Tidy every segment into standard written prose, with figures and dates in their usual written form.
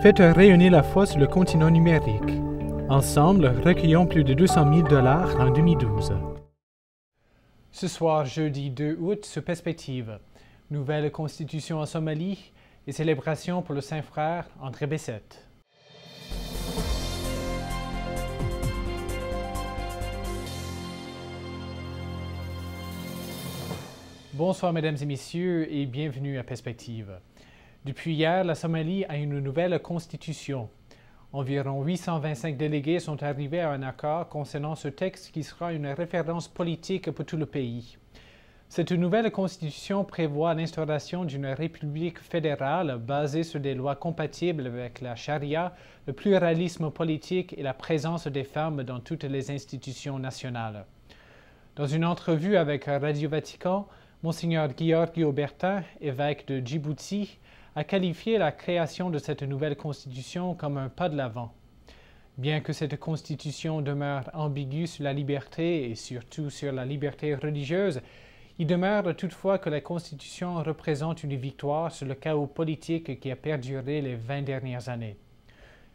Faites rayonner la foi sur le continent numérique. Ensemble, recueillons plus de 200 000 $ en 2012. Ce soir, jeudi 2 août, sur Perspective, nouvelle constitution en Somalie et célébration pour le Saint-Frère André Bessette. Bonsoir mesdames et messieurs et bienvenue à Perspective. Depuis hier, la Somalie a une nouvelle constitution. Environ 825 délégués sont arrivés à un accord concernant ce texte qui sera une référence politique pour tout le pays. Cette nouvelle constitution prévoit l'instauration d'une république fédérale basée sur des lois compatibles avec la charia, le pluralisme politique et la présence des femmes dans toutes les institutions nationales. Dans une entrevue avec Radio Vatican, Monseigneur Giorgio Bertin, évêque de Djibouti, a qualifié la création de cette nouvelle constitution comme un pas de l'avant. Bien que cette constitution demeure ambiguë sur la liberté et surtout sur la liberté religieuse, il demeure toutefois que la constitution représente une victoire sur le chaos politique qui a perduré les 20 dernières années.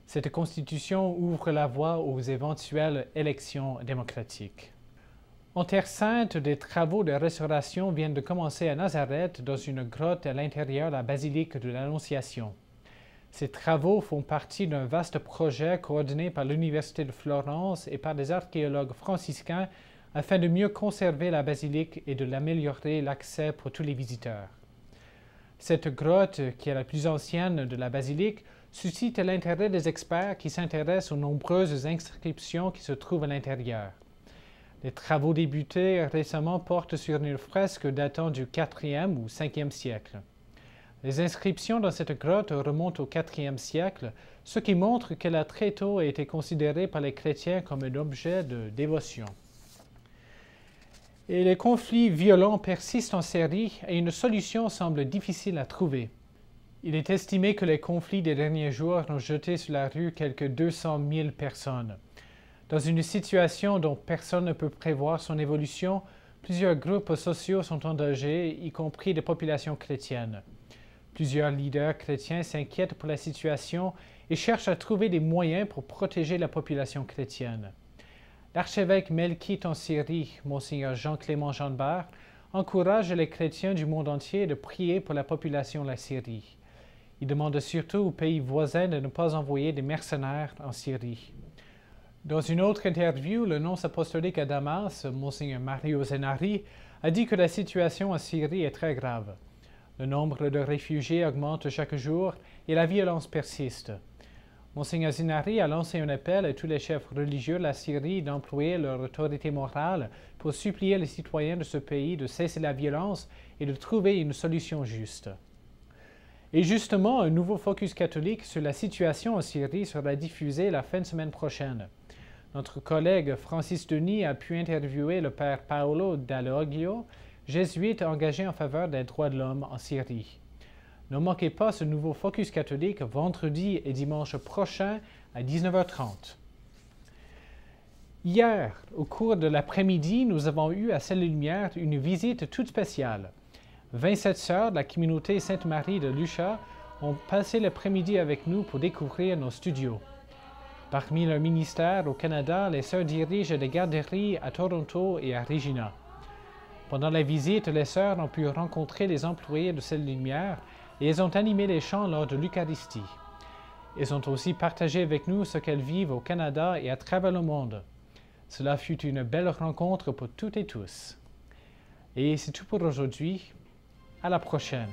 Cette constitution ouvre la voie aux éventuelles élections démocratiques. En Terre Sainte, des travaux de restauration viennent de commencer à Nazareth dans une grotte à l'intérieur de la basilique de l'Annonciation. Ces travaux font partie d'un vaste projet coordonné par l'Université de Florence et par des archéologues franciscains afin de mieux conserver la basilique et de l'améliorer l'accès pour tous les visiteurs. Cette grotte, qui est la plus ancienne de la basilique, suscite l'intérêt des experts qui s'intéressent aux nombreuses inscriptions qui se trouvent à l'intérieur. Les travaux débutés récemment portent sur une fresque datant du 4e ou 5e siècle. Les inscriptions dans cette grotte remontent au 4e siècle, ce qui montre qu'elle a très tôt été considérée par les chrétiens comme un objet de dévotion. Et les conflits violents persistent en Syrie et une solution semble difficile à trouver. Il est estimé que les conflits des derniers jours ont jeté sur la rue quelques 200 000 personnes. Dans une situation dont personne ne peut prévoir son évolution, plusieurs groupes sociaux sont en danger, y compris des populations chrétiennes. Plusieurs leaders chrétiens s'inquiètent pour la situation et cherchent à trouver des moyens pour protéger la population chrétienne. L'archevêque melkite en Syrie, Monseigneur Jean-Clément Jeanbart, encourage les chrétiens du monde entier de prier pour la population de la Syrie. Il demande surtout aux pays voisins de ne pas envoyer des mercenaires en Syrie. Dans une autre interview, le nonce apostolique à Damas, Monseigneur Mario Zenari, a dit que la situation en Syrie est très grave. Le nombre de réfugiés augmente chaque jour et la violence persiste. Monseigneur Zenari a lancé un appel à tous les chefs religieux de la Syrie d'employer leur autorité morale pour supplier les citoyens de ce pays de cesser la violence et de trouver une solution juste. Et justement, un nouveau focus catholique sur la situation en Syrie sera diffusé la fin de semaine prochaine. Notre collègue Francis Denis a pu interviewer le père Paolo Dall'Oglio, jésuite engagé en faveur des droits de l'homme en Syrie. Ne manquez pas ce nouveau focus catholique vendredi et dimanche prochain à 19h30. Hier, au cours de l'après-midi, nous avons eu à Celle-Lumière une visite toute spéciale. 27 sœurs de la communauté Sainte-Marie de Lucha ont passé l'après-midi avec nous pour découvrir nos studios. Parmi leurs ministères au Canada, les sœurs dirigent des garderies à Toronto et à Regina. Pendant la visite, les sœurs ont pu rencontrer les employés de Celle-Lumière et elles ont animé les chants lors de l'Eucharistie. Elles ont aussi partagé avec nous ce qu'elles vivent au Canada et à travers le monde. Cela fut une belle rencontre pour toutes et tous. Et c'est tout pour aujourd'hui. À la prochaine.